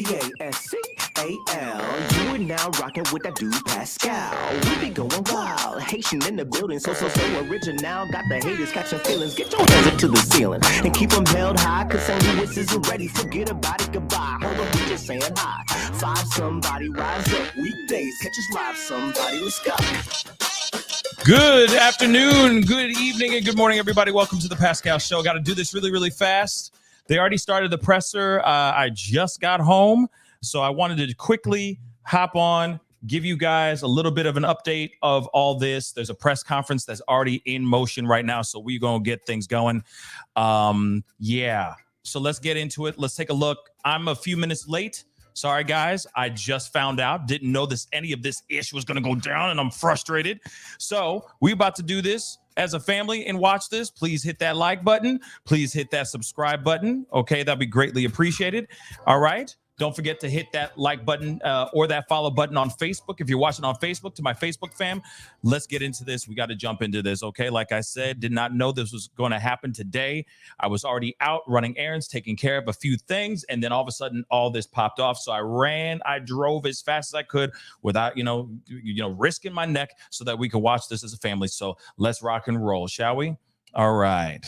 Pascal. You are now rocking with that dude Pascal. We be going wild, Haitian in the building, so original. Got the haters catching feelings. Get your hands up to the ceiling and keep them held high. Cause St. Louis isn't ready. Forget about it, goodbye. Hold up, we just saying hi. Five somebody, rise up. Weekdays, catch us live. Somebody, let's go. Good afternoon, good evening, and good morning, everybody. Welcome to the Pascal Show. Got to do this really fast. They already started the presser. I just got home, so I wanted to quickly hop on, give you guys a little bit of an update of all this. There's a press conference that's already in motion right now, so we're going to get things going. Yeah, so let's get into it. Let's take a look. I'm a few minutes late. Sorry, guys. I just found out. Didn't know any of this ish was going to go down, and I'm frustrated. So we're about to do this as a family and watch this. Please hit that like button. Please hit that subscribe button. Okay, that'd be greatly appreciated. All right. Don't forget to hit that like button or that follow button on Facebook. If you're watching on Facebook, to my Facebook fam, let's get into this. We got to jump into this, okay? Like I said, did not know this was going to happen today. I was already out running errands, taking care of a few things, and then all of a sudden, all this popped off. So I drove as fast as I could without, risking my neck so that we could watch this as a family. So let's rock and roll, shall we? All right.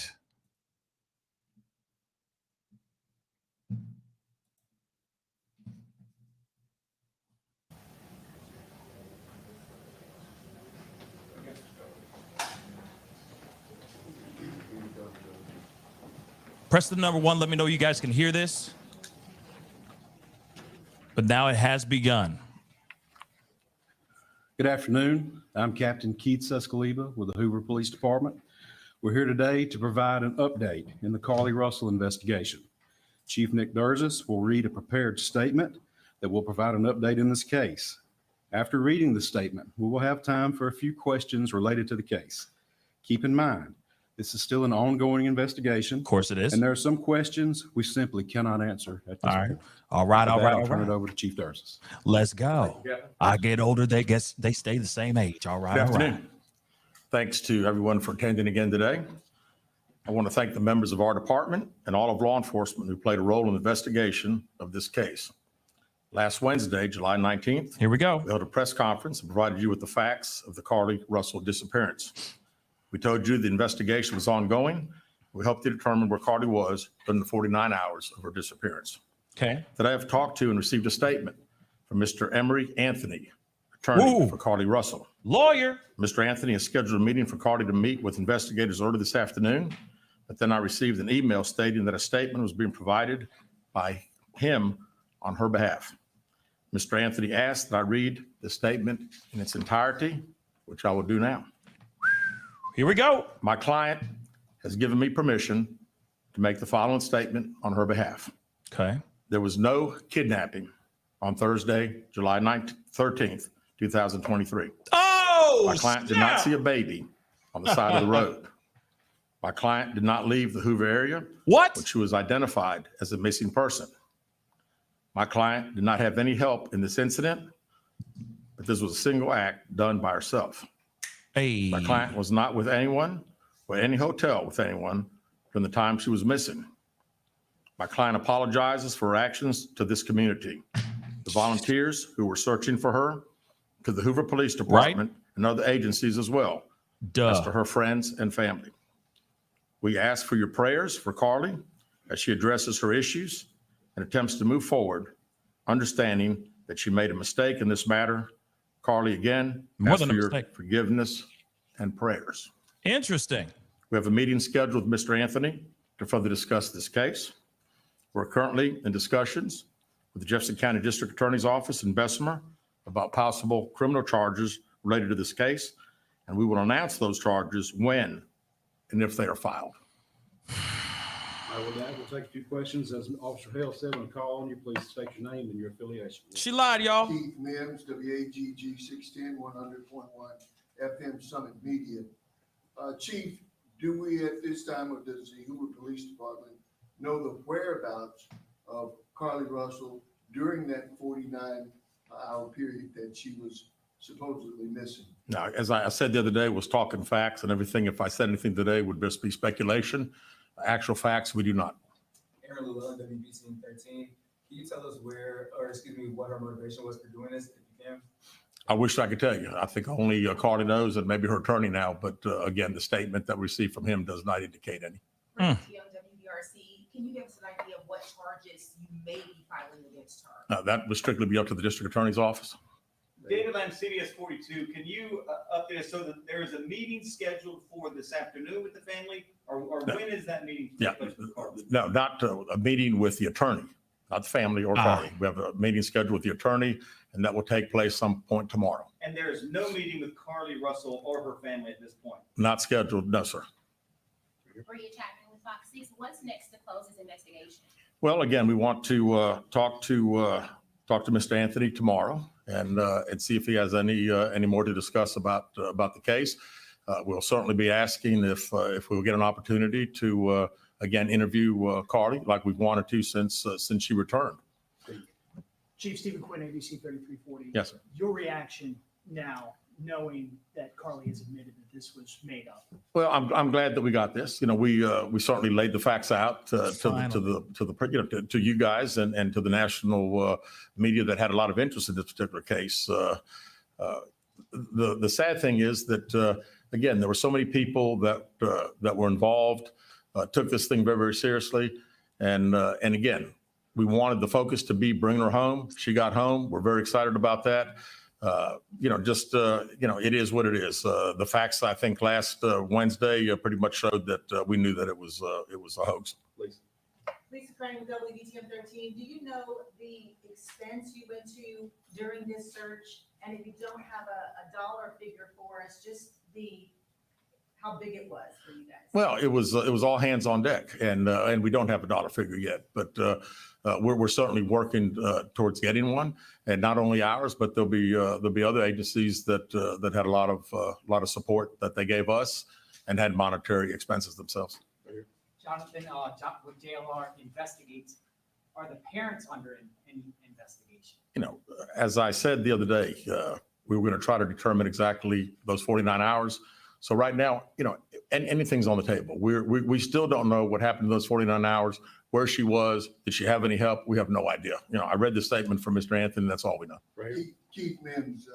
Press the number 1. Let me know you guys can hear this. But now it has begun. Good afternoon. I'm Captain Keith Suscaleba with the Hoover Police Department. We're here today to provide an update in the Carlee Russell investigation. Chief Nick Durzis will read a prepared statement that will provide an update in this case. After reading the statement, we will have time for a few questions related to the case. Keep in mind, this is still an ongoing investigation. Of course it is. And there are some questions we simply cannot answer at this point. All right. I'll turn it over to Chief Durzis. Let's go. I get older, they stay the same age. All right. Good afternoon. Thanks to everyone for attending again today. I want to thank the members of our department and all of law enforcement who played a role in the investigation of this case. Last Wednesday, July 19th, here we go. We held a press conference and provided you with the facts of the Carlee Russell disappearance. We told you the investigation was ongoing. We helped you determine where Carlee was during the 49 hours of her disappearance. Okay. Today I've talked to and received a statement from Mr. Emery Anthony, attorney for Carlee Russell. Lawyer. Mr. Anthony has scheduled a meeting for Carlee to meet with investigators early this afternoon, but then I received an email stating that a statement was being provided by him on her behalf. Mr. Anthony asked that I read the statement in its entirety, which I will do now. Here we go. My client has given me permission to make the following statement on her behalf. Okay. There was no kidnapping on Thursday, July 13th, 2023. Oh, my client did not see a baby on the side of the road. My client did not leave the Hoover area. What? But she was identified as a missing person. My client did not have any help in this incident, but this was a single act done by herself. Hey. My client was not with anyone or any hotel with anyone during the time she was missing. My client apologizes for her actions to this community, the volunteers who were searching for her, to the Hoover Police Department, and other agencies as well, as to her friends and family. We ask for your prayers for Carlee as she addresses her issues and attempts to move forward, understanding that she made a mistake in this matter. Carlee, again, ask for your forgiveness and prayers. Interesting. We have a meeting scheduled with Mr. Anthony to further discuss this case. We're currently in discussions with the Jefferson County District Attorney's Office in Bessemer about possible criminal charges related to this case, and we will announce those charges when and if they are filed. With that, we'll take a few questions. As Officer Hale said, when I call on you, please state your name and your affiliation. She lied, y'all. Keith Mims, WAGG 610 100.1 FM Summit Media. Chief, do we at this time, or does the Hoover Police Department know the whereabouts of Carlee Russell during that 49-hour period that she was supposedly missing? Now, as I said the other day, was talking facts and everything. If I said anything today, would just be speculation. Actual facts, we do not. Aaron Llewellyn, WBC 13. Can you tell us what her motivation was for doing this, if you can? I wish I could tell you. I think only Carlee knows, and maybe her attorney now. But again, the statement that we received from him does not indicate any. WBRC, can you give us an idea of what charges you may be filing against her? That would strictly be up to the district attorney's office. David Lamb, CBS 42, can you update us so that there is a meeting scheduled for this afternoon with the family, or when is that meeting? Yeah, no, not a meeting with the attorney, not the family or Carlee. We have a meeting scheduled with the attorney, and that will take place some point tomorrow. And there is no meeting with Carlee Russell or her family at this point? Not scheduled, no, sir. Were you chatting with Fox 6? What's next to close this investigation? Well, again, we want to talk to Mr. Anthony tomorrow and see if he has any more to discuss about the case. We'll certainly be asking if we'll get an opportunity to again interview Carlee like we've wanted to since she returned. Chief Stephen Quinn, ABC 3340. Yes, sir. Your reaction now, knowing that Carlee has admitted that this was made up. Well, I'm glad that we got this. You know, we certainly laid the facts out to you guys and to the national media that had a lot of interest in this particular case. The sad thing is that again, there were so many people that were involved, took this thing very, very seriously, and again, we wanted the focus to be bringing her home. She got home. We're very excited about that. It is what it is. The facts, I think, last Wednesday pretty much showed that we knew that it was a hoax. Please. Lisa Crane with WBTM 13. Do you know the expense you went to during this search? And if you don't have a dollar figure for us, just how big it was for you guys? Well, it was all hands on deck, and we don't have a dollar figure yet, but we're certainly working towards getting one, and not only ours, but there'll be other agencies that had a lot of support that they gave us and had monetary expenses themselves. Jonathan, with JLR investigates, are the parents under any investigation? You know, as I said the other day, we were going to try to determine exactly those 49 hours. So right now, you know, anything's on the table. We still don't know what happened in those 49 hours, where she was. Did she have any help? We have no idea. You know, I read the statement from Mr. Anthony. That's all we know. Keith Mims,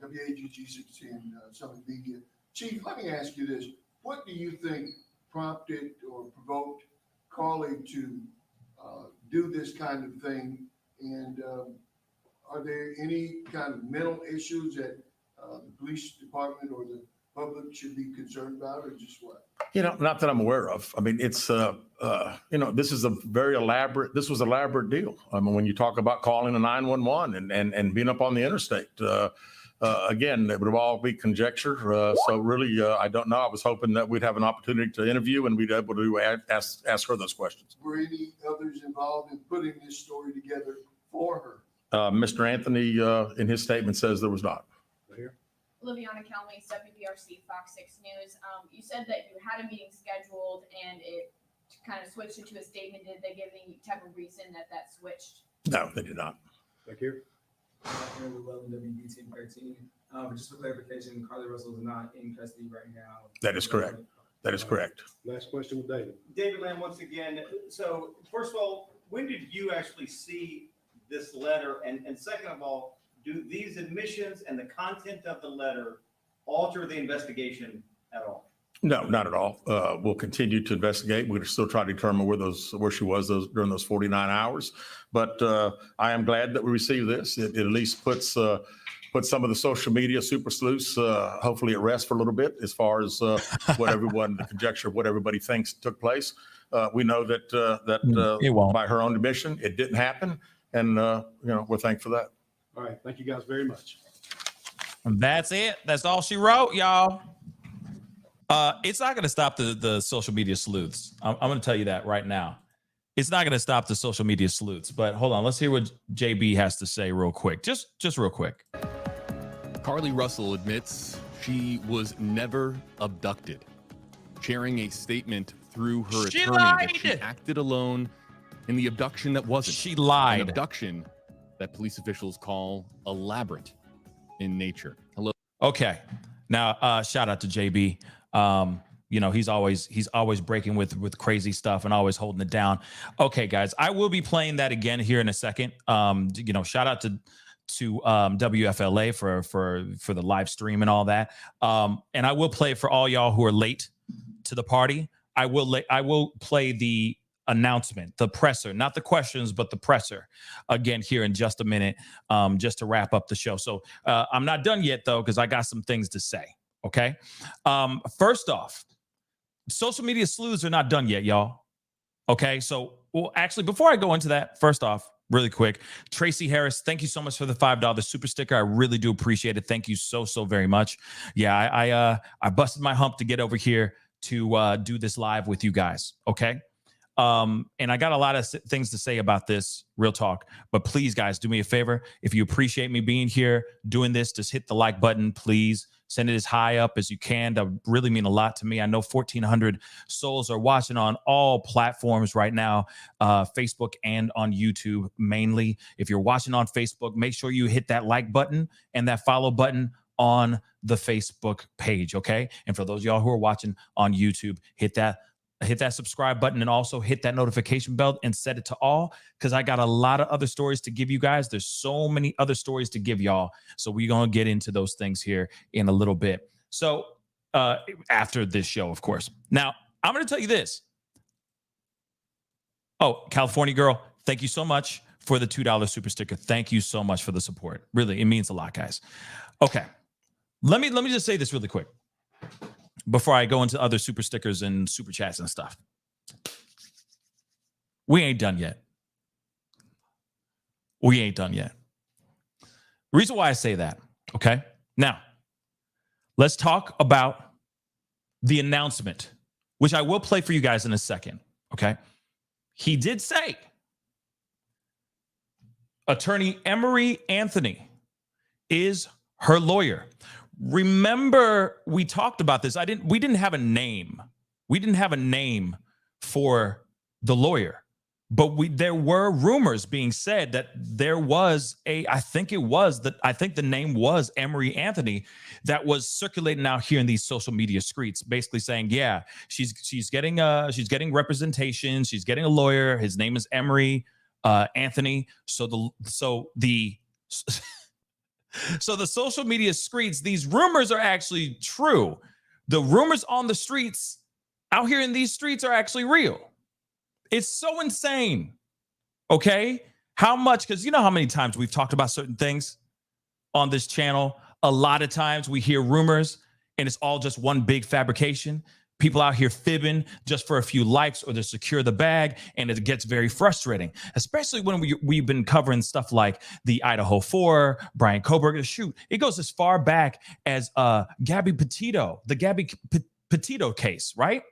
WAGG 16, Summit Media. Chief, let me ask you this. What do you think prompted or provoked Carlee to do this kind of thing? And are there any kind of mental issues that the police department or the public should be concerned about, or just what? You know, not that I'm aware of. I mean, it's, this is this was an elaborate deal. I mean, when you talk about calling a 911 and being up on the interstate, again, it would all be conjecture. So really, I don't know. I was hoping that we'd have an opportunity to interview and we'd be able to ask her those questions. Were any others involved in putting this story together for her? Mr. Anthony, in his statement, says there was not. Liviana Kelmy, WBRC, Fox 6 News. You said that you had a meeting scheduled and it kind of switched into a statement. Did they give any type of reason that switched? No, they did not. Thank you. Here with WBTM 13. Just for clarification, Carlee Russell is not in custody right now. That is correct. That is correct. Last question with David. David Lamb, once again. So first of all, when did you actually see this letter? And second of all, do these admissions and the content of the letter alter the investigation at all? No, not at all. We'll continue to investigate. We're still trying to determine where she was during those 49 hours. But I am glad that we received this. It at least puts some of the social media super sleuths hopefully at rest for a little bit as far as the conjecture of what everybody thinks took place. We know that by her own admission, it didn't happen. And, we're thankful for that. All right. Thank you guys very much. That's it. That's all she wrote, y'all. It's not going to stop the social media sleuths. I'm going to tell you that right now. It's not going to stop the social media sleuths. But hold on. Let's hear what JB has to say real quick. Just real quick. Carlee Russell admits she was never abducted, sharing a statement through her attorney that she acted alone in the abduction that wasn't. She lied. An abduction that police officials call elaborate in nature. Hello. Okay. Now, shout out to JB. You know, he's always breaking with crazy stuff and always holding it down. Okay, guys, I will be playing that again here in a second. You know, shout out to WFLA for the live stream and all that. And I will play for all y'all who are late to the party. I will play the announcement, the presser, not the questions, but the presser again here in just a minute, just to wrap up the show. So I'm not done yet though, because I got some things to say. Okay. First off, social media sleuths are not done yet, y'all. Okay. So, well, actually, before I go into that, first off, really quick, Tracy Harris, thank you so much for the $5 super sticker. I really do appreciate it. Thank you so very much. Yeah, I busted my hump to get over here to do this live with you guys. Okay. And I got a lot of things to say about this, real talk, but please guys, do me a favor. If you appreciate me being here, doing this, just hit the like button, please. Send it as high up as you can. That would really mean a lot to me. I know 1,400 souls are watching on all platforms right now, Facebook and on YouTube mainly. If you're watching on Facebook, make sure you hit that like button and that follow button on the Facebook page, okay? And for those of y'all who are watching on YouTube, hit that subscribe button and also hit that notification bell and set it to all, because I got a lot of other stories to give you guys. There's so many other stories to give y'all. So we're going to get into those things here in a little bit. So after this show, of course. Now, I'm going to tell you this. Oh, California girl, thank you so much for the $2 super sticker. Thank you so much for the support. Really, it means a lot, guys. Okay. Let me just say this really quick before I go into other super stickers and super chats and stuff. We ain't done yet. We ain't done yet. The reason why I say that, okay? Now, let's talk about the announcement, which I will play for you guys in a second, okay? He did say, Attorney Emory Anthony is her lawyer. Remember, we talked about this. We didn't have a name. We didn't have a name for the lawyer, but there were rumors being said that there was I think the name was Emory Anthony that was circulating out here in these social media streets, basically saying, yeah, she's getting representation. She's getting a lawyer. His name is Emory Anthony. So the social media streets, these rumors are actually true. The rumors on the streets, out here in these streets, are actually real. It's so insane. Okay? How much, because you know how many times we've talked about certain things on this channel. A lot of times we hear rumors and it's all just one big fabrication. People out here fibbing just for a few likes or to secure the bag, and it gets very frustrating, especially when we've been covering stuff like the Idaho 4, Brian Koberger. Shoot, it goes as far back as Gabby Petito, the Gabby Petito case, right?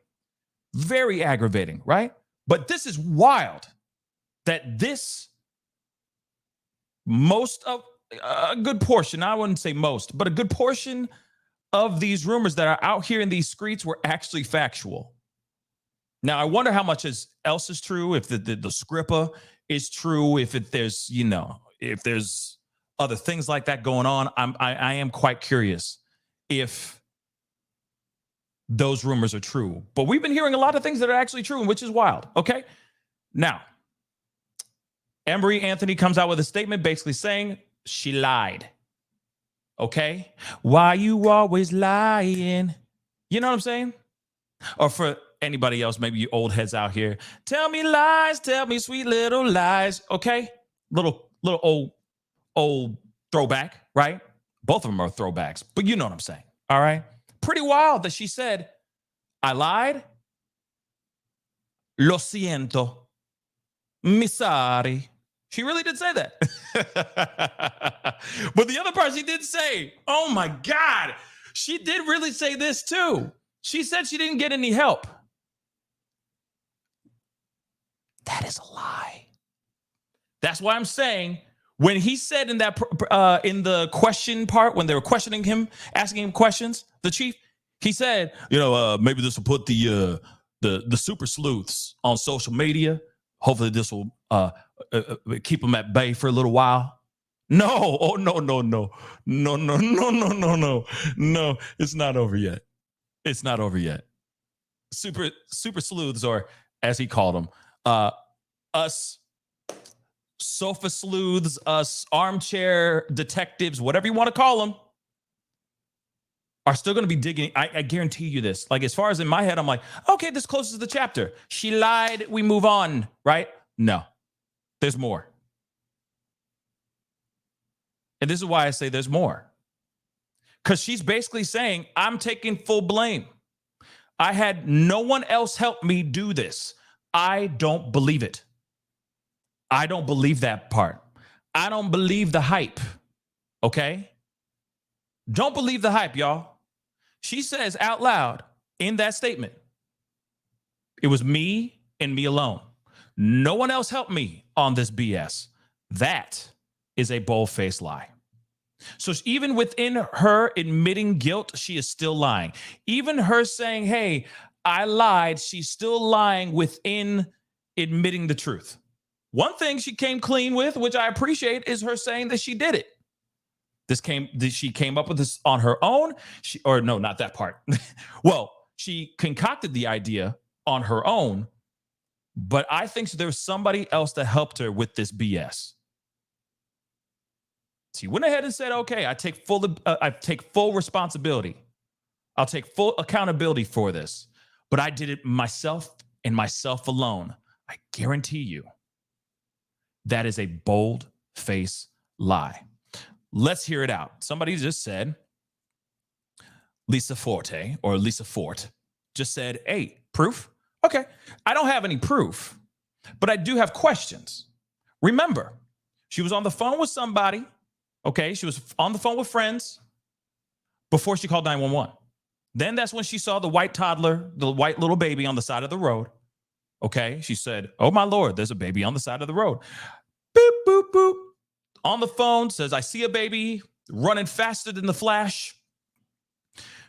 Very aggravating, right? But this is wild that most of a good portion, I wouldn't say most, but a good portion of these rumors that are out here in these streets were actually factual. Now, I wonder how much else is true, if the scrippa is true, if there's other things like that going on. I am quite curious if those rumors are true. But we've been hearing a lot of things that are actually true, which is wild. Okay? Now, Emory Anthony comes out with a statement basically saying she lied. Okay? Why you always lying? You know what I'm saying? Or for anybody else, maybe you old heads out here, tell me lies, tell me sweet little lies. Okay? Little old throwback, right? Both of them are throwbacks, but you know what I'm saying. All right? Pretty wild that she said, I lied. Lo siento. Mi sorry. She really did say that. But the other part she did say, oh my God, she did really say this too. She said she didn't get any help. That is a lie. That's why I'm saying when he said in that in the question part, when they were questioning him, asking him questions, the chief, he said, maybe this will put the super sleuths on social media. Hopefully this will keep them at bay for a little while. No, oh no. No, it's not over yet. It's not over yet. super sleuths, or as he called them, us sofa sleuths, us armchair detectives, whatever you want to call them, are still going to be digging. I guarantee you this. Like, as far as in my head, I'm like, okay, this closes the chapter. She lied. We move on, right? No, there's more. And this is why I say there's more. Because she's basically saying, I'm taking full blame. I had no one else help me do this. I don't believe it. I don't believe that part. I don't believe the hype. Okay? Don't believe the hype, y'all. She says out loud in that statement, it was me and me alone. No one else helped me on this BS. That is a bold-faced lie. So even within her admitting guilt, she is still lying. Even her saying, hey, I lied, she's still lying within admitting the truth. One thing she came clean with, which I appreciate, is her saying that she did it. She came up with this on her own. Or no, not that part. Well, she concocted the idea on her own, but I think there's somebody else that helped her with this BS. She went ahead and said, okay, I take full responsibility. I'll take full accountability for this, but I did it myself and myself alone. I guarantee you that is a bold-faced lie. Let's hear it out. Somebody just said, Lisa Forte or Lisa Fort just said, hey, proof? Okay, I don't have any proof, but I do have questions. Remember, she was on the phone with somebody. Okay, she was on the phone with friends before she called 911. Then that's when she saw the white toddler, the white little baby on the side of the road. Okay, she said, oh my Lord, there's a baby on the side of the road. Boop, boop, boop. On the phone, says, I see a baby running faster than the Flash.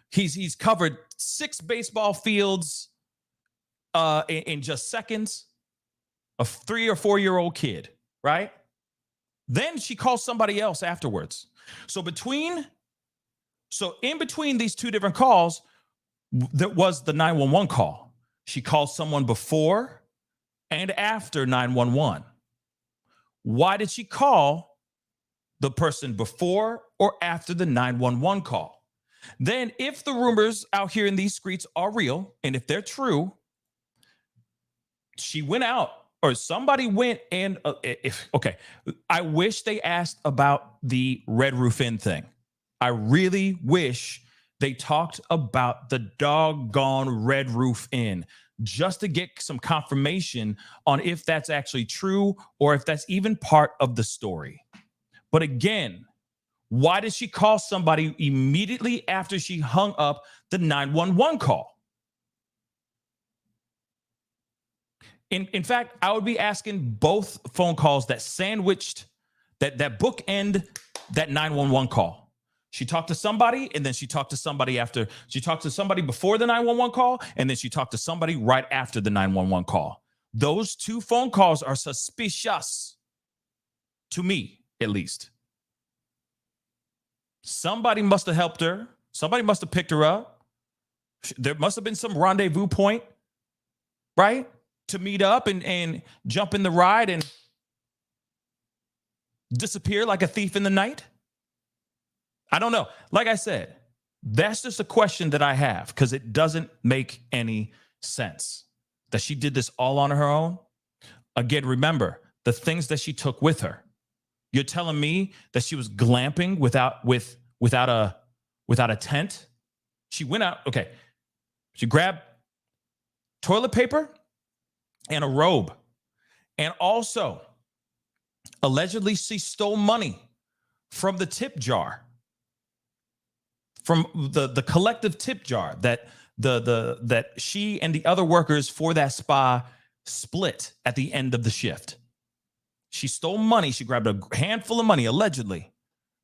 He's covered 6 baseball fields in just seconds. A 3 or 4 year old kid, right? Then she calls somebody else afterwards. So in between these 2 different calls, there was the 911 call. She called someone before and after 911. Why did she call the person before or after the 911 call? Then, if the rumors out here in these streets are real, and if they're true, she went out, or somebody went and, I wish they asked about the Red Roof Inn thing. I really wish they talked about the doggone Red Roof Inn, just to get some confirmation on if that's actually true or if that's even part of the story. But again, why did she call somebody immediately after she hung up the 911 call? In fact, I would be asking both phone calls that sandwiched, that bookend that 911 call. She talked to somebody, and then she talked to somebody after. She talked to somebody before the 911 call, and then she talked to somebody right after the 911 call. Those 2 phone calls are suspicious, to me, at least. Somebody must have helped her. Somebody must have picked her up. There must have been some rendezvous point, right? To meet up and jump in the ride and disappear like a thief in the night. I don't know. Like I said, that's just a question that I have, because it doesn't make any sense that she did this all on her own. Again, remember the things that she took with her. You're telling me that she was glamping without a tent? She went out. Okay. She grabbed toilet paper and a robe. And also, allegedly, she stole money from the tip jar, from the collective tip jar that that she and the other workers for that spa split at the end of the shift. She stole money. She grabbed a handful of money, allegedly,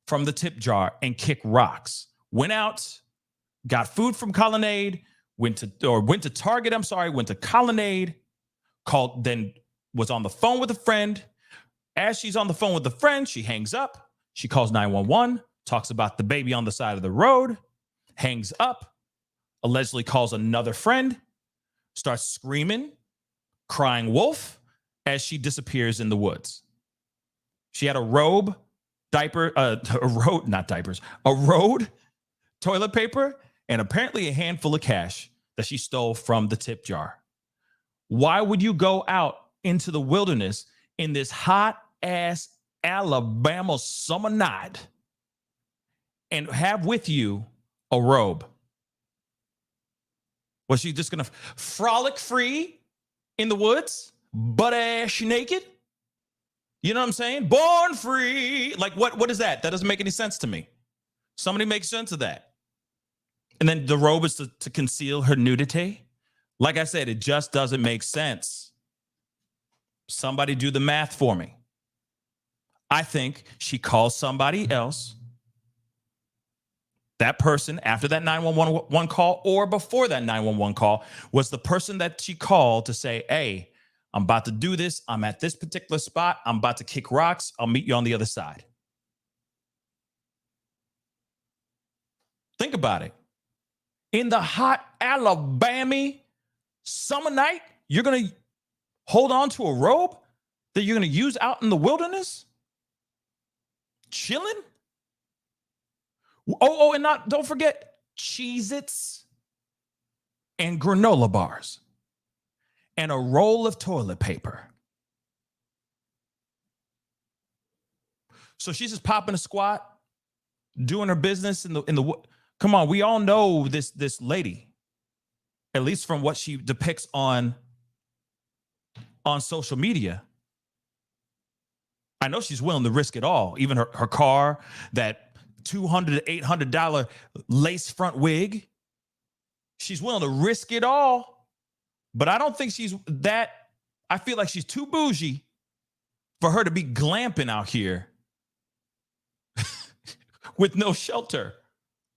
from the tip jar and kicked rocks. Went out, got food from Colonnade, went to Target, went to Colonnade, called, then was on the phone with a friend. As she's on the phone with the friend, she hangs up. She calls 911, talks about the baby on the side of the road, hangs up, allegedly calls another friend. starts screaming, crying wolf as she disappears in the woods. She had a robe, a road, toilet paper, and apparently a handful of cash that she stole from the tip jar. Why would you go out into the wilderness in this hot ass Alabama summer night and have with you a robe? Was she just gonna frolic free in the woods, butt ass naked? You know what I'm saying? Born free. Like what is that? That doesn't make any sense to me. Somebody make sense of that. And then the robe is to conceal her nudity. Like I said, it just doesn't make sense. Somebody do the math for me. I think she calls somebody else. That person, after that 911 call or before that 911 call, was the person that she called to say, hey, I'm about to do this. I'm at this particular spot. I'm about to kick rocks. I'll meet you on the other side. Think about it. In the hot Alabama summer night, you're going to hold on to a robe that you're going to use out in the wilderness? Chilling? Oh, and don't forget Cheez-Its and granola bars and a roll of toilet paper. So she's just popping a squat, doing her business in the. Come on, we all know this lady, at least from what she depicts on social media. I know she's willing to risk it all, even her car, that $200 to $800 lace front wig. She's willing to risk it all, but I don't think she's that. I feel like she's too bougie for her to be glamping out here with no shelter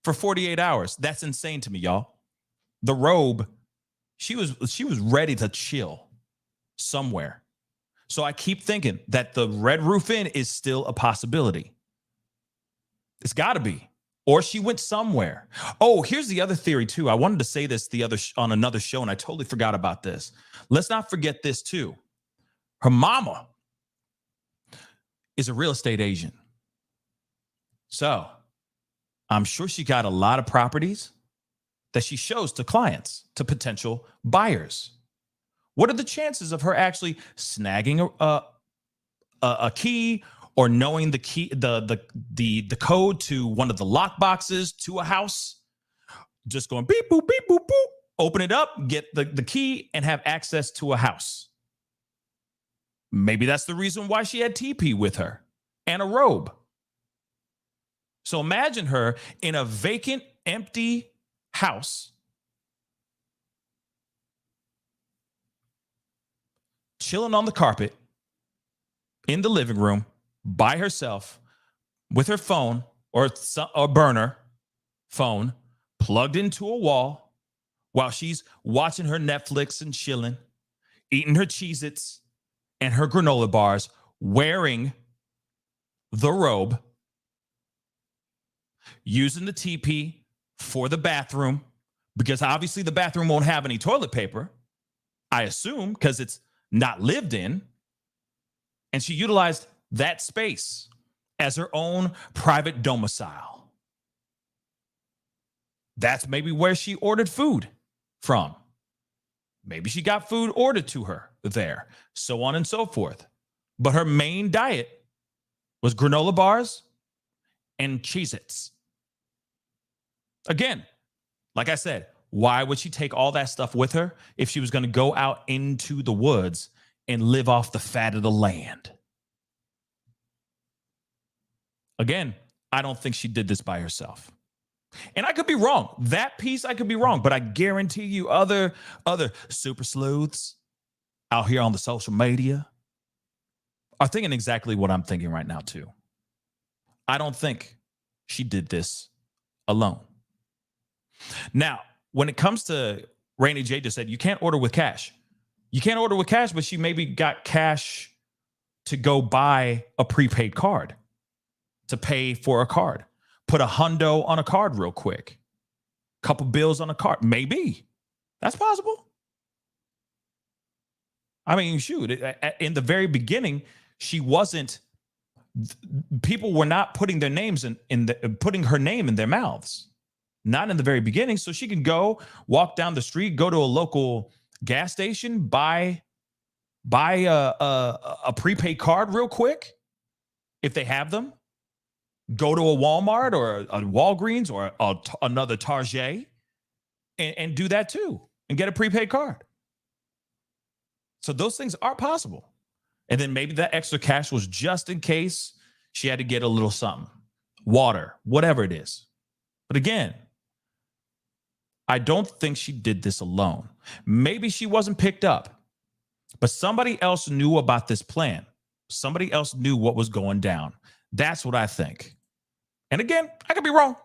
for 48 hours. That's insane to me, y'all. The robe, she was ready to chill somewhere. So I keep thinking that the Red Roof Inn is still a possibility. It's got to be. Or she went somewhere. Oh, here's the other theory too. I wanted to say this on another show, and I totally forgot about this. Let's not forget this too. Her mama is a real estate agent. So I'm sure she got a lot of properties that she shows to clients, to potential buyers. What are the chances of her actually snagging a key or knowing the key, the code to one of the lock boxes to a house? Just going beep, boop, beep, boop, boop, open it up, get the key, and have access to a house. Maybe that's the reason why she had TP with her and a robe. So imagine her in a vacant, empty house, chilling on the carpet in the living room by herself with her phone or a burner phone plugged into a wall while she's watching her Netflix and chilling, eating her Cheez-Its and her granola bars, wearing the robe, using the TP for the bathroom, because obviously the bathroom won't have any toilet paper, I assume, because it's not lived in. And she utilized that space as her own private domicile. That's maybe where she ordered food from. Maybe she got food ordered to her there, so on and so forth. But her main diet was granola bars and Cheez-Its. Again, like I said, why would she take all that stuff with her if she was going to go out into the woods and live off the fat of the land? Again, I don't think she did this by herself. And I could be wrong. That piece, I could be wrong. But I guarantee you other super sleuths out here on the social media are thinking exactly what I'm thinking right now, too. I don't think she did this alone. Now, when it comes to Rainy J just said, you can't order with cash. You can't order with cash, but she maybe got cash to go buy a prepaid card, to pay for a card. Put a hundo on a card real quick. Couple bills on a card. Maybe. That's possible. I mean, shoot, in the very beginning, she wasn't, people were not putting their names putting her name in their mouths. Not in the very beginning. So she can go walk down the street, go to a local gas station, buy a prepaid card real quick if they have them. Go to a Walmart or a Walgreens or another Target and do that too and get a prepaid card. So those things are possible. And then maybe that extra cash was just in case she had to get a little something, water, whatever it is. But again, I don't think she did this alone. Maybe she wasn't picked up, but somebody else knew about this plan. Somebody else knew what was going down. That's what I think. And again, I could be wrong.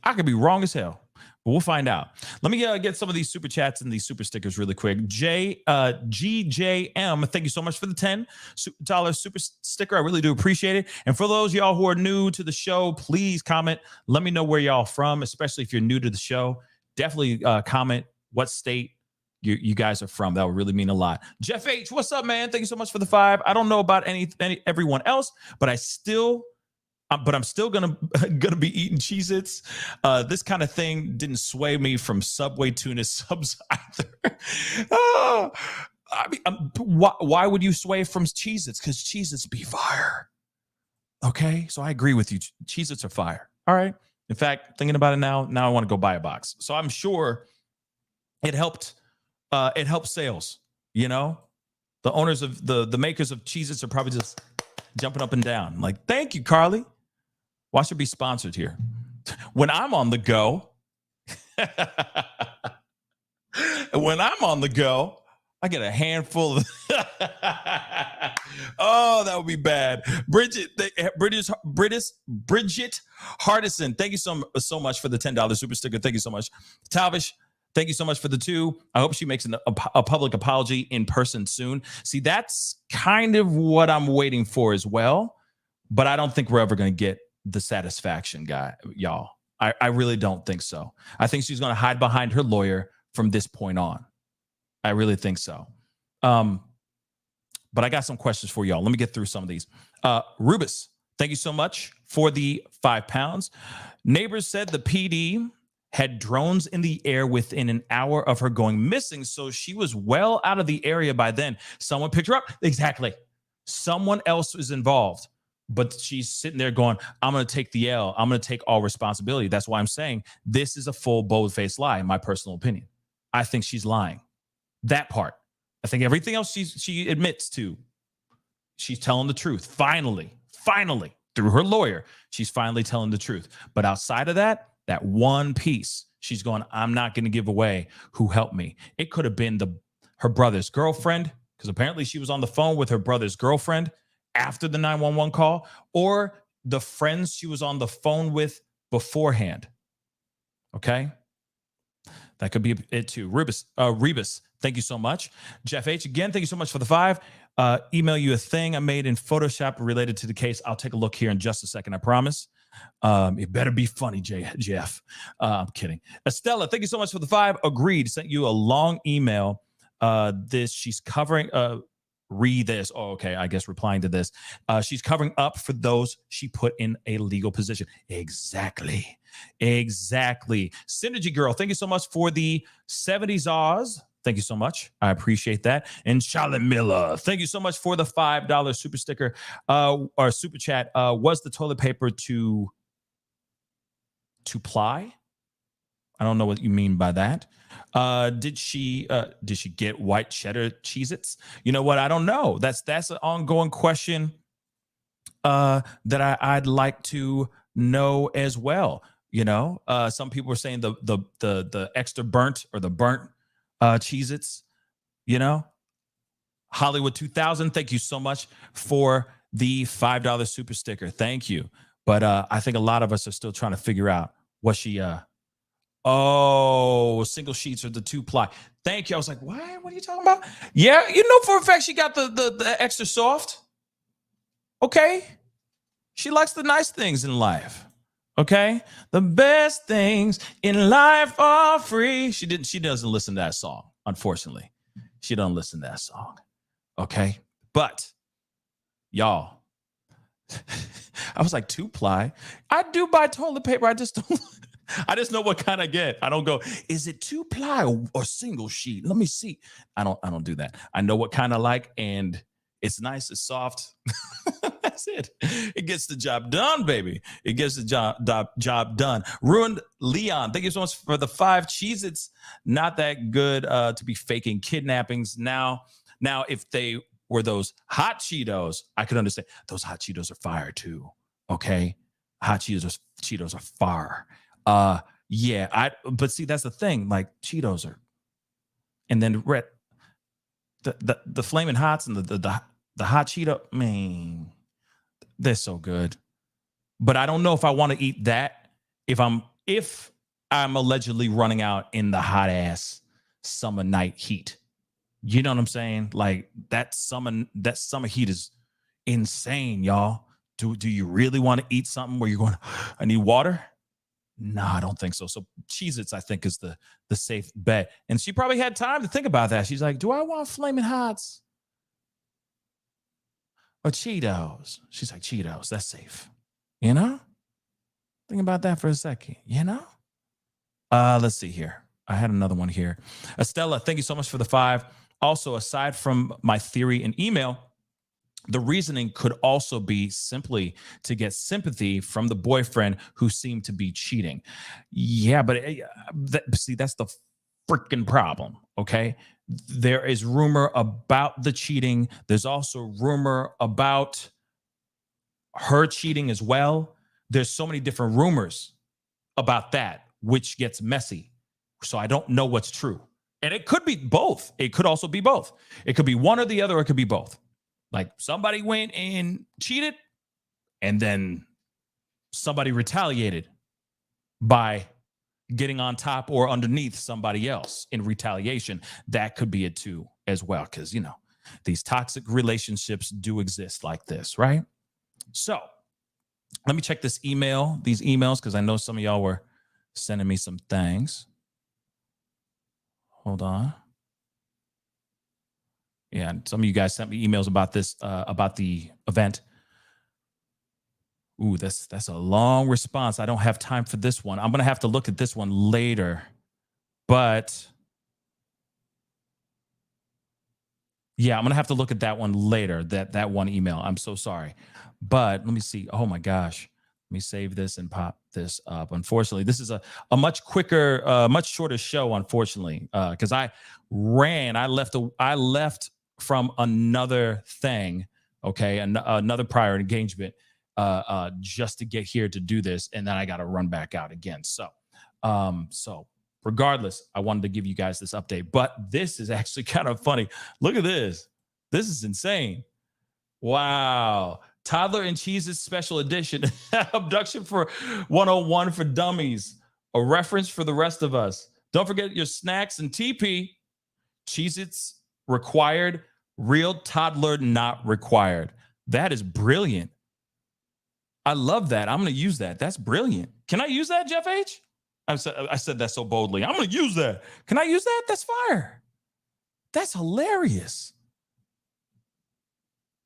I could be wrong as hell. But we'll find out. Let me get some of these super chats and these super stickers really quick. GJM, thank you so much for the $10 super sticker. I really do appreciate it. And for those of y'all who are new to the show, please comment. Let me know where y'all from, especially if you're new to the show. Definitely comment what state you guys are from. That would really mean a lot. Jeff H, what's up, man? Thank you so much for the 5. I don't know about everyone else, but I'm still gonna be eating Cheez-Its. This kind of thing didn't sway me from Subway tuna subs either. I mean, why would you sway from Cheez-Its? Because Cheez-Its be fire. Okay, so I agree with you. Cheez-Its are fire. All right. In fact, thinking about it now I want to go buy a box. So I'm sure it helped. It helped sales. You know, the owners of the makers of Cheez-Its are probably just jumping up and down. Like, thank you, Carlee. Why should be sponsored here? When I'm on the go, I get a handful of. Oh, that would be bad. Bridget Hardison, thank you so much for the $10 super sticker. Thank you so much. Tavish, thank you so much for the 2. I hope she makes a public apology in person soon. See, that's kind of what I'm waiting for as well. But I don't think we're ever going to get the satisfaction, y'all. I really don't think so. I think she's going to hide behind her lawyer from this point on. I really think so. But I got some questions for y'all. Let me get through some of these. Rubus, thank you so much for the £5. Neighbors said the PD had drones in the air within an hour of her going missing, so she was well out of the area by then. Someone picked her up. Exactly. Someone else was involved. But she's sitting there going, I'm going to take the L. I'm going to take all responsibility. That's why I'm saying this is a full bold-faced lie, in my personal opinion. I think she's lying. That part. I think everything else she admits to, she's telling the truth. Finally, through her lawyer, she's finally telling the truth. But outside of that one piece, she's going, I'm not going to give away who helped me. It could have been her brother's girlfriend, because apparently she was on the phone with her brother's girlfriend after the 911 call, or the friends she was on the phone with beforehand. Okay? That could be it too. Rebus, thank you so much. Jeff H, again, thank you so much for the 5. Email you a thing I made in Photoshop related to the case. I'll take a look here in just a second, I promise. It better be funny, Jeff. I'm kidding. Estella, thank you so much for the 5. Agreed. Sent you a long email. She's covering... read this. Oh, okay. I guess replying to this. She's covering up for those she put in a legal position. Exactly. Synergy Girl, thank you so much for the 70s Oz. Thank you so much. I appreciate that. And Charlotte Miller, thank you so much for the $5 super sticker or super chat. Was the toilet paper to ply? I don't know what you mean by that. Did she get white cheddar Cheez-Its? You know what? I don't know. That's an ongoing question that I'd like to know as well. You know, some people are saying the extra burnt or the burnt Cheez-Its. You know, Hollywood 2000. Thank you so much for the $5 super sticker. Thank you. But I think a lot of us are still trying to figure out what she. Oh, single sheets or the 2-ply. Thank you. I was like, what are you talking about? Yeah, you know for a fact she got the extra soft. Okay. She likes the nice things in life. Okay. The best things in life are free. She doesn't listen to that song, unfortunately. She doesn't listen to that song. Okay. But y'all, I was like 2-ply. I do buy toilet paper. I just don't. I just know what kind I get. I don't go, is it 2-ply or single sheet? Let me see. I don't do that. I know what kind I like, and it's nice, it's soft. That's it. It gets the job done, baby. It gets the job done. Ruined Leon, thank you so much for the 5 Cheez-Its. Not that good to be faking kidnappings. Now, if they were those hot Cheetos, I could understand. Those hot Cheetos are fire too. Okay, hot Cheetos are fire. Yeah, but see, that's the thing. Like Cheetos are, and then red, the flaming hots and the hot Cheeto, man, they're so good. But I don't know if I want to eat that if I'm allegedly running out in the hot ass summer night heat. You know what I'm saying? Like that summer heat is insane, y'all. Do you really want to eat something where you're going, I need water? No, I don't think so. So Cheez-Its, I think, is the safe bet. And she probably had time to think about that. She's like, do I want Flaming Hots or Cheetos? She's like, Cheetos, that's safe. You know? Think about that for a second, you know? Let's see here. I had another one here. Estella, thank you so much for the 5. Also, aside from my theory and email, the reasoning could also be simply to get sympathy from the boyfriend who seemed to be cheating. Yeah, but see, that's the freaking problem, okay? There is rumor about the cheating. There's also rumor about her cheating as well. There's so many different rumors about that, which gets messy. So I don't know what's true. And it could be both. It could also be both. It could be one or the other, or it could be both. Like somebody went and cheated, and then somebody retaliated by getting on top or underneath somebody else in retaliation. That could be it too as well, because, you know, these toxic relationships do exist like this, right? So let me check these emails, because I know some of y'all were sending me some things. Hold on. Yeah, some of you guys sent me emails about this, about the event. Ooh, that's a long response. I don't have time for this one. I'm going to have to look at this one later. But yeah, I'm going to have to look at that one later, that one email. I'm so sorry. But let me see. Oh my gosh. Let me save this and pop this up. Unfortunately, this is a much quicker, much shorter show, unfortunately, because I left from another thing, okay, another prior engagement, just to get here to do this, and then I got to run back out again. So regardless, I wanted to give you guys this update, but this is actually kind of funny. Look at this. This is insane. Wow. Toddler and Cheez-Its special edition. Abduction for 101 for dummies. A reference for the rest of us. Don't forget your snacks and TP. Cheez-Its required. Real toddler not required. That is brilliant. I love that. I'm going to use that. That's brilliant. Can I use that, Jeff H? I said that so boldly. I'm going to use that. Can I use that? That's fire. That's hilarious.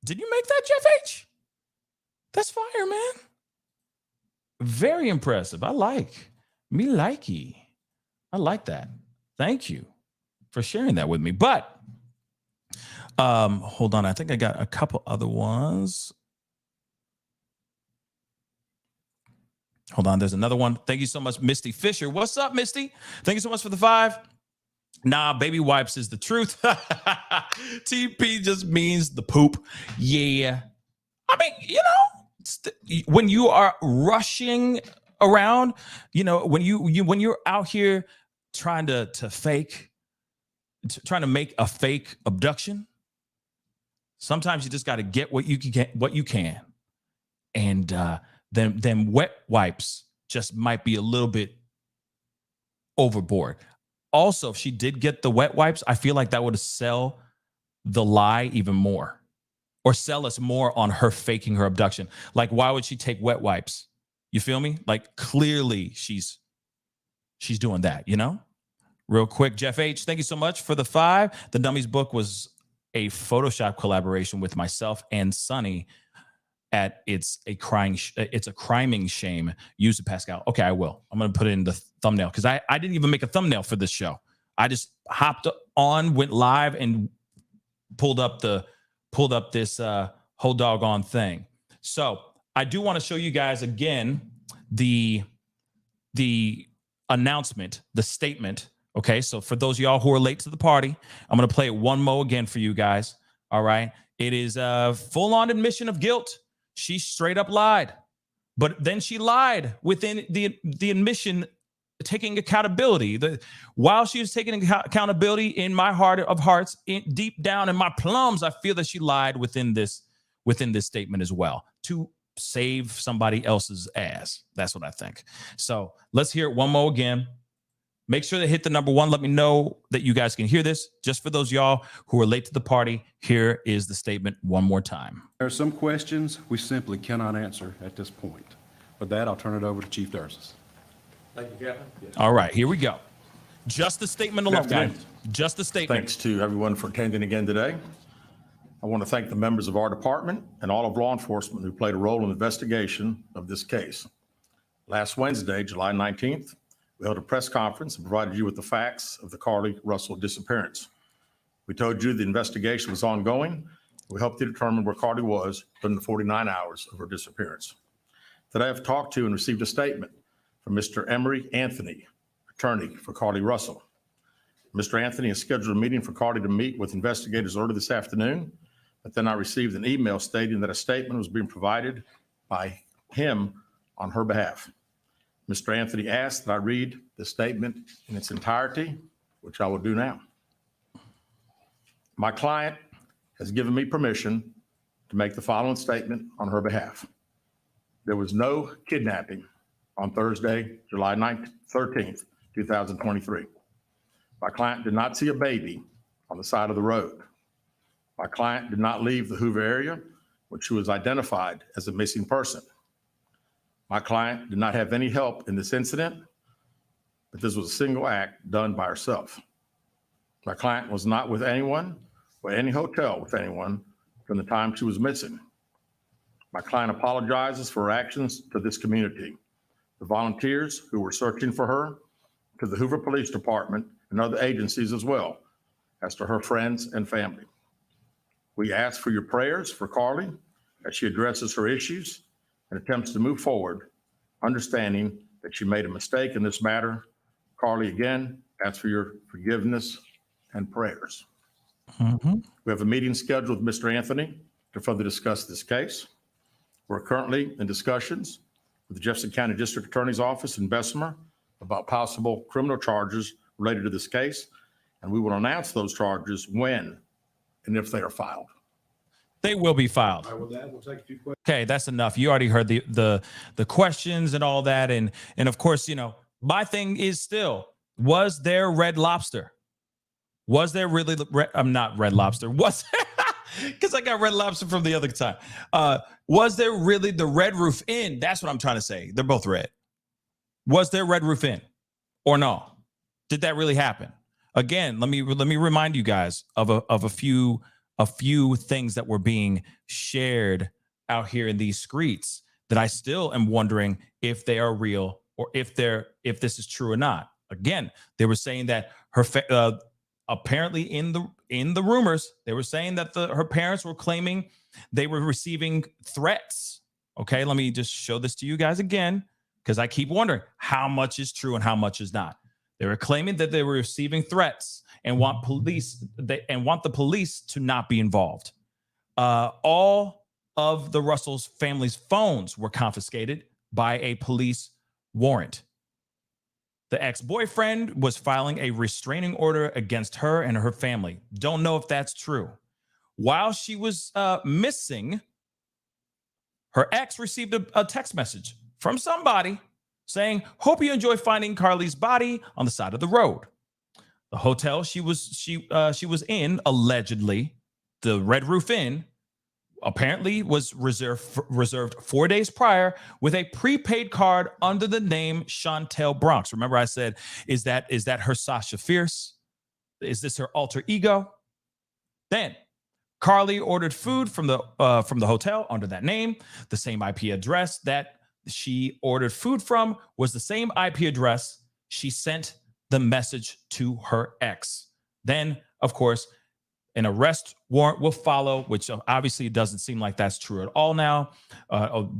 Did you make that, Jeff H? That's fire, man. Very impressive. I like that. Thank you for sharing that with me. But hold on. I think I got a couple other ones. Hold on. There's another one. Thank you so much, Misty Fisher. What's up, Misty? Thank you so much for the 5. Nah, baby wipes is the truth. TP just means the poop. Yeah. I mean, you know, when you are rushing around, you know, when you're out here trying to make a fake abduction, sometimes you just got to get what you can. And then wet wipes just might be a little bit overboard. Also, if she did get the wet wipes, I feel like that would sell the lie even more, or sell us more on her faking her abduction. Like, why would she take wet wipes? You feel me? Like, clearly she's doing that, you know? Real quick, Jeff H, thank you so much for the 5. The Dummies book was a Photoshop collaboration with myself and Sonny at it's a criming shame. Use it, Pascal. Okay, I will. I'm going to put it in the thumbnail because I didn't even make a thumbnail for this show. I just hopped on, went live, and pulled up this whole doggone thing. So I do want to show you guys again the announcement, the statement. Okay, so for those of y'all who are late to the party, I'm going to play it one more again for you guys. All right, it is a full-on admission of guilt. She straight up lied, but then she lied within the admission, taking accountability. While she was taking accountability, in my heart of hearts, deep down in my plums, I feel that she lied within this statement as well to save somebody else's ass. That's what I think. So let's hear it one more again. Make sure to hit the number 1. Let me know that you guys can hear this. Just for those of y'all who are late to the party, here is the statement one more time. There are some questions we simply cannot answer at this point. With that, I'll turn it over to Chief Dursis. Thank you, Captain. All right, here we go. Just the statement alone, Good guys. afternoon. Just the statement. Thanks to everyone for attending again today. I want to thank the members of our department and all of law enforcement who played a role in the investigation of this case. Last Wednesday, July 19th, we held a press conference and provided you with the facts of the Carlee Russell disappearance. We told you the investigation was ongoing. We helped you determine where Carlee was during the 49 hours of her disappearance. Today, I've talked to and received a statement from Mr. Emery Anthony, attorney for Carlee Russell. Mr. Anthony has scheduled a meeting for Carlee to meet with investigators early this afternoon, but then I received an email stating that a statement was being provided by him on her behalf. Mr. Anthony asked that I read the statement in its entirety, which I will do now. My client has given me permission to make the following statement on her behalf. There was no kidnapping on Thursday, July 13th, 2023. My client did not see a baby on the side of the road. My client did not leave the Hoover area when she was identified as a missing person. My client did not have any help in this incident, but this was a single act done by herself. My client was not with anyone or any hotel with anyone from the time she was missing. My client apologizes for her actions to this community, the volunteers who were searching for her, to the Hoover Police Department and other agencies as well, as to her friends and family. We ask for your prayers for Carlee as she addresses her issues and attempts to move forward, understanding that she made a mistake in this matter. Carlee, again, ask for your forgiveness and prayers. We have a meeting scheduled with Mr. Anthony to further discuss this case. We're currently in discussions with the Jefferson County District Attorney's Office in Bessemer about possible criminal charges related to this case, and we will announce those charges when and if they are filed. They will be filed. All right, with that, we'll take a few questions. Okay, that's enough. You already heard the questions and all that, and of course, you know, my thing is still: was there Red Lobster? Was there really? I'm not Red Lobster. Was because I got Red Lobster from the other time. Was there really the Red Roof Inn? That's what I'm trying to say. They're both red. Was there Red Roof Inn or no? Did that really happen? Again, let me remind you guys of a few things that were being shared out here in these streets that I still am wondering if they are real or if this is true or not. Again, they were saying that her apparently in the rumors, they were saying that her parents were claiming they were receiving threats. Okay, let me just show this to you guys again, because I keep wondering how much is true and how much is not. They were claiming that they were receiving threats and want the police to not be involved. All of the Russell's family's phones were confiscated by a police warrant. The ex-boyfriend was filing a restraining order against her and her family. Don't know if that's true. While she was missing, her ex received a text message from somebody saying, "Hope you enjoy finding Carlee's body on the side of the road." The hotel she was in, allegedly, the Red Roof Inn, apparently was reserved 4 days prior with a prepaid card under the name Chantel Bronx. Remember I said, is that her Sasha Fierce? Is this her alter ego? Then Carlee ordered food from the hotel under that name. The same IP address that she ordered food from was the same IP address she sent the message to her ex. Then, of course, an arrest warrant will follow, which obviously it doesn't seem like that's true at all now,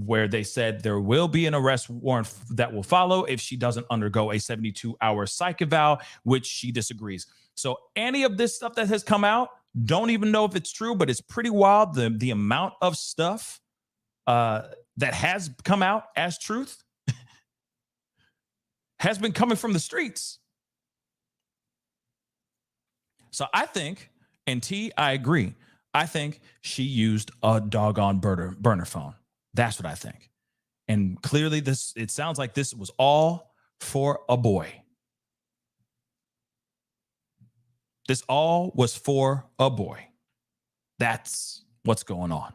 where they said there will be an arrest warrant that will follow if she doesn't undergo a 72-hour psych eval, which she disagrees. So any of this stuff that has come out, don't even know if it's true, but it's pretty wild. The amount of stuff that has come out as truth has been coming from the streets. So I think, and T, I agree. I think she used a doggone burner phone. That's what I think. And clearly it sounds like this was all for a boy. This all was for a boy. That's what's going on.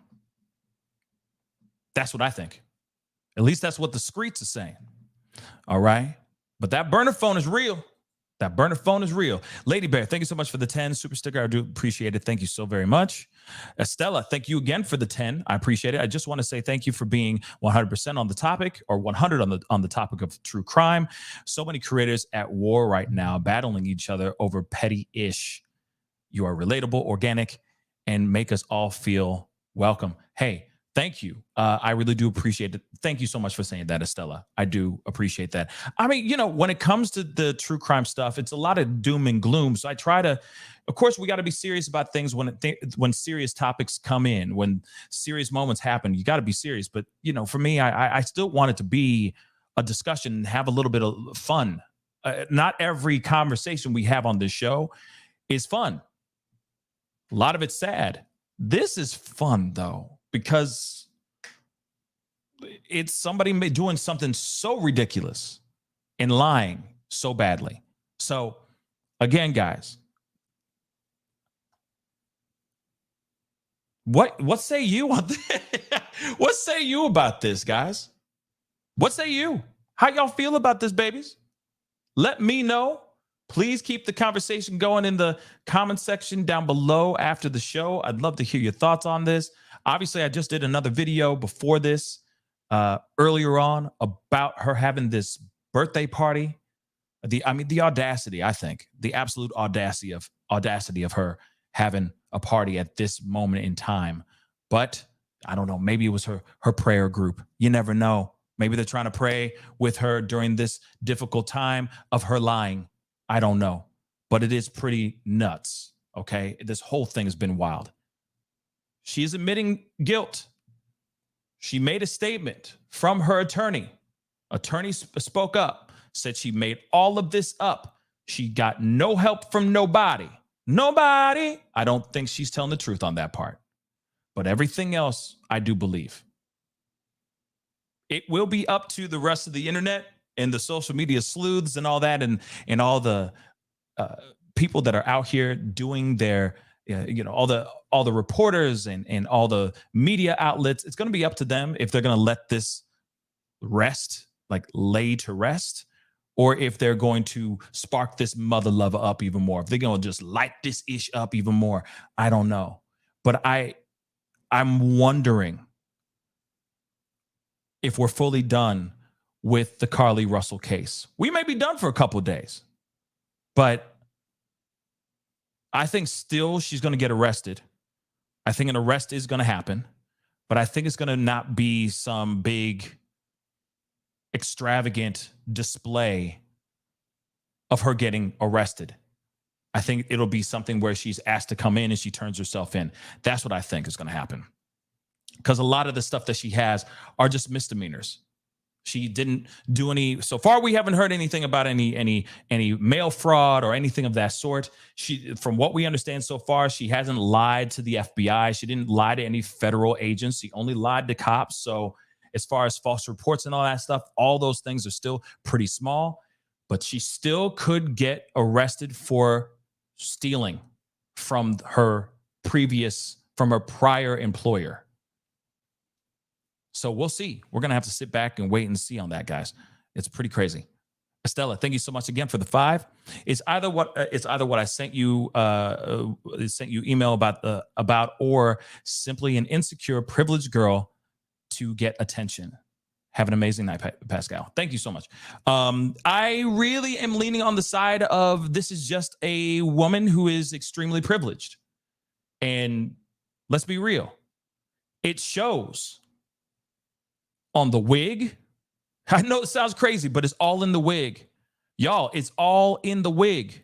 That's what I think. At least that's what the streets are saying. All right. But that burner phone is real. That burner phone is real. Lady Bear, thank you so much for the 10 super sticker. I do appreciate it. Thank you so very much. Estella, thank you again for the 10. I appreciate it. I just want to say thank you for being 100% on the topic, or 100 on the topic of true crime. So many creators at war right now, battling each other over petty ish. You are relatable, organic, and make us all feel welcome. Hey, thank you. I really do appreciate it. Thank you so much for saying that, Estella. I do appreciate that. I mean, you know, when it comes to the true crime stuff, it's a lot of doom and gloom. So I try to, of course, we got to be serious about things when serious topics come in, when serious moments happen. You got to be serious. But, you know, for me, I still want it to be a discussion and have a little bit of fun. Not every conversation we have on this show is fun. A lot of it's sad. This is fun, though, because it's somebody doing something so ridiculous and lying so badly. So, again, guys, what say you on this? What say you about this, guys? What say you? How y'all feel about this, babies? Let me know. Please keep the conversation going in the comment section down below after the show. I'd love to hear your thoughts on this. Obviously, I just did another video before this, earlier on, about her having this birthday party. The audacity, I think, the absolute audacity of her having a party at this moment in time. But I don't know, maybe it was her prayer group. You never know. Maybe they're trying to pray with her during this difficult time of her lying. I don't know, but it is pretty nuts, okay? This whole thing has been wild. She is admitting guilt. She made a statement from her attorney. Attorney spoke up, said she made all of this up. She got no help from nobody. Nobody. I don't think she's telling the truth on that part. But everything else, I do believe. It will be up to the rest of the internet and the social media sleuths and all that, and all the people that are out here doing their, all the reporters and all the media outlets. It's going to be up to them if they're going to let this rest, like lay to rest, or if they're going to spark this mother lover up even more. If they're going to just light this ish up even more, I don't know. But I'm wondering if we're fully done with the Carlee Russell case. We may be done for a couple of days, but I think still she's going to get arrested. I think an arrest is going to happen, but I think it's going to not be some big extravagant display of her getting arrested. I think it'll be something where she's asked to come in and she turns herself in. That's what I think is going to happen. Because a lot of the stuff that she has are just misdemeanors. She didn't do any, so far we haven't heard anything about any mail fraud or anything of that sort. She, from what we understand so far, she hasn't lied to the FBI. She didn't lie to any federal agents. She only lied to cops. So as far as false reports and all that stuff, all those things are still pretty small, but she still could get arrested for stealing from her prior employer. So we'll see. We're going to have to sit back and wait and see on that, guys. It's pretty crazy. Estella, thank you so much again for the 5. It's either what I sent you email about or simply an insecure, privileged girl to get attention. Have an amazing night, Pascal. Thank you so much. I really am leaning on the side of this is just a woman who is extremely privileged. And let's be real. It shows on the wig. I know it sounds crazy, but it's all in the wig. Y'all, it's all in the wig.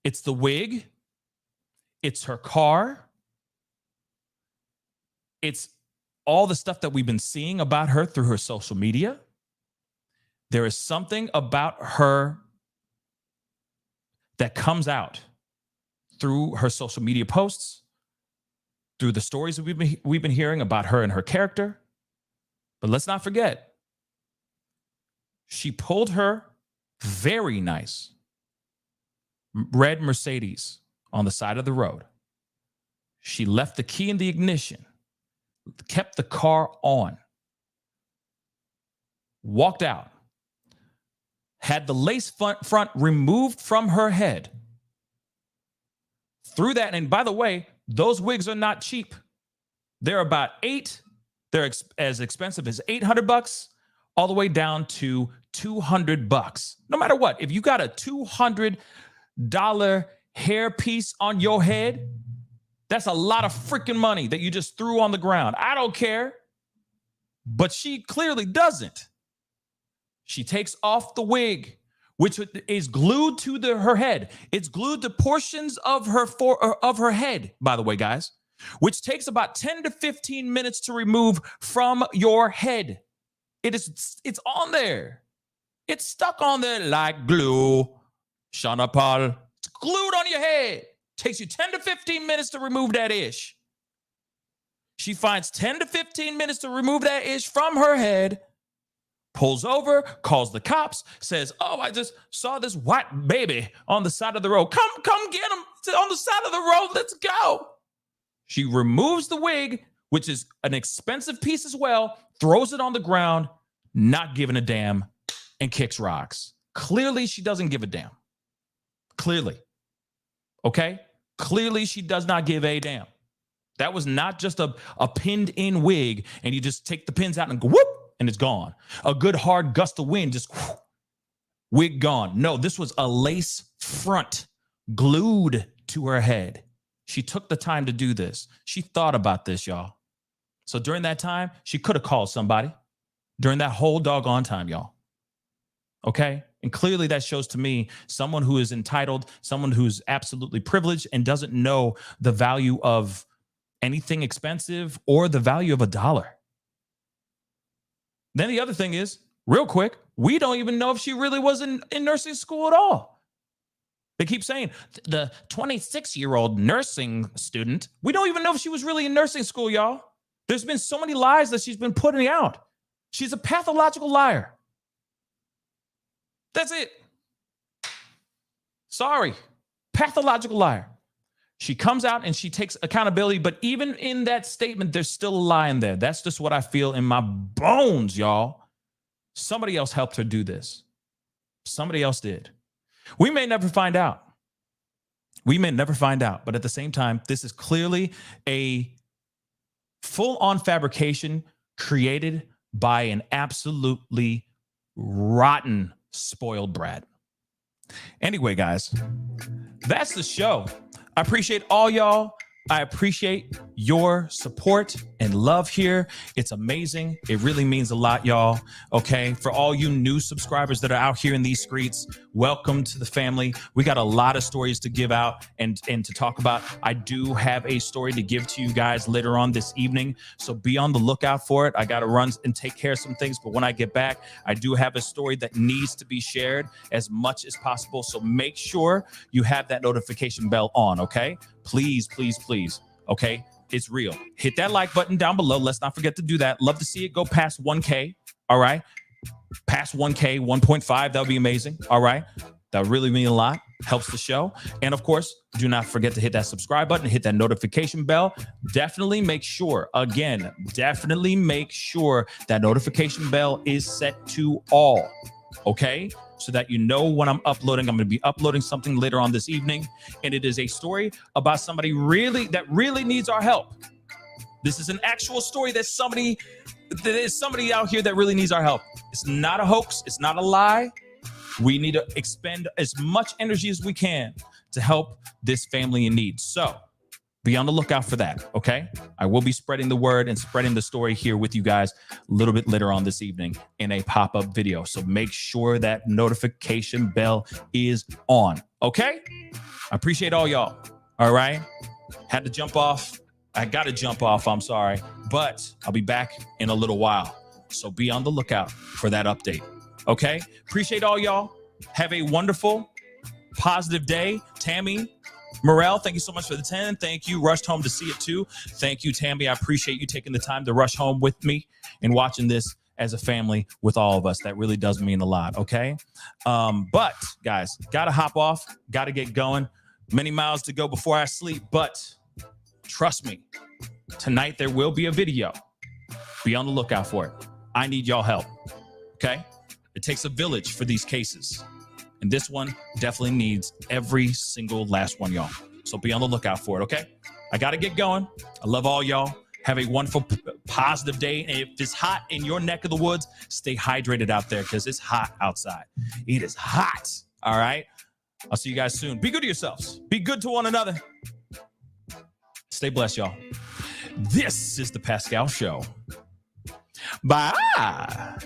It's the wig. It's her car. It's all the stuff that we've been seeing about her through her social media. There is something about her that comes out through her social media posts, through the stories that we've been hearing about her and her character. But let's not forget, she pulled her very nice red Mercedes on the side of the road. She left the key in the ignition, kept the car on, walked out, had the lace front removed from her head, threw that. And by the way, those wigs are not cheap. They're about they're as expensive as $800 all the way down to $200. No matter what, if you got a $200 hair piece on your head, that's a lot of freaking money that you just threw on the ground. I don't care. But she clearly doesn't. She takes off the wig, which is glued to her head. It's glued to portions of her head, by the way, guys, which takes about 10 to 15 minutes to remove from your head. It's on there. It's stuck on there like glue. Shauna Paul, it's glued on your head. Takes you 10 to 15 minutes to remove that ish. She finds 10 to 15 minutes to remove that ish from her head, pulls over, calls the cops, says, oh, I just saw this white baby on the side of the road. Come get him. It's on the side of the road. Let's go. She removes the wig, which is an expensive piece as well, throws it on the ground, not giving a damn, and kicks rocks. Clearly, she doesn't give a damn. Clearly. Okay? Clearly, she does not give a damn. That was not just a pinned-in wig, and you just take the pins out and go, whoop, and it's gone. A good hard gust of wind, just whoop, wig gone. No, this was a lace front glued to her head. She took the time to do this. She thought about this, y'all. So during that time, she could have called somebody. During that whole doggone time, y'all. Okay? And clearly that shows to me someone who is entitled, someone who's absolutely privileged and doesn't know the value of anything expensive or the value of $1. Then the other thing is, real quick, we don't even know if she really was in nursing school at all. They keep saying the 26-year-old nursing student, we don't even know if she was really in nursing school, y'all. There's been so many lies that she's been putting out. She's a pathological liar. That's it. Sorry. Pathological liar. She comes out and she takes accountability, but even in that statement, there's still a lie in there. That's just what I feel in my bones, y'all. Somebody else helped her do this. Somebody else did. We may never find out. We may never find out, but at the same time, this is clearly a full-on fabrication created by an absolutely rotten, spoiled brat. Anyway, guys, that's the show. I appreciate all y'all. I appreciate your support and love here. It's amazing. It really means a lot, y'all. Okay. For all you new subscribers that are out here in these streets, welcome to the family. We got a lot of stories to give out and to talk about. I do have a story to give to you guys later on this evening. So be on the lookout for it. I got to run and take care of some things. But when I get back, I do have a story that needs to be shared as much as possible. So make sure you have that notification bell on. Okay. Please, please, please. Okay. It's real. Hit that like button down below. Let's not forget to do that. Love to see it go past 1K. All right. Past 1K, 1.5. That would be amazing. All right. That would really mean a lot. Helps the show. And of course, do not forget to hit that subscribe button, hit that notification bell. Definitely make sure, again, definitely make sure that notification bell is set to all. Okay. so that you know when I'm uploading. I'm going to be uploading something later on this evening, and it is a story about somebody that really needs our help. This is an actual story that is somebody out here that really needs our help. It's not a hoax. It's not a lie. We need to expend as much energy as we can to help this family in need. So be on the lookout for that, okay? I will be spreading the word and spreading the story here with you guys a little bit later on this evening in a pop-up video. So make sure that notification bell is on, okay? I appreciate all y'all, all right? Had to jump off. I got to jump off, I'm sorry. But I'll be back in a little while. So be on the lookout for that update, okay? Appreciate all y'all. Have a wonderful, positive day. Tammy, Morel, thank you so much for the 10. Thank you. Rushed home to see it too. Thank you, Tammy. I appreciate you taking the time to rush home with me and watching this as a family with all of us. That really does mean a lot, okay? But, guys, got to hop off. Got to get going. Many miles to go before I sleep. But trust me, tonight there will be a video. Be on the lookout for it. I need y'all help, okay? It takes a village for these cases. And this one definitely needs every single last one, y'all. So be on the lookout for it, okay? I got to get going. I love all y'all. Have a wonderful, positive day. And if it's hot in your neck of the woods, stay hydrated out there because it's hot outside. It is hot, all right? I'll see you guys soon. Be good to yourselves. Be good to one another. Stay blessed, y'all. This is The Pascal Show. Bye.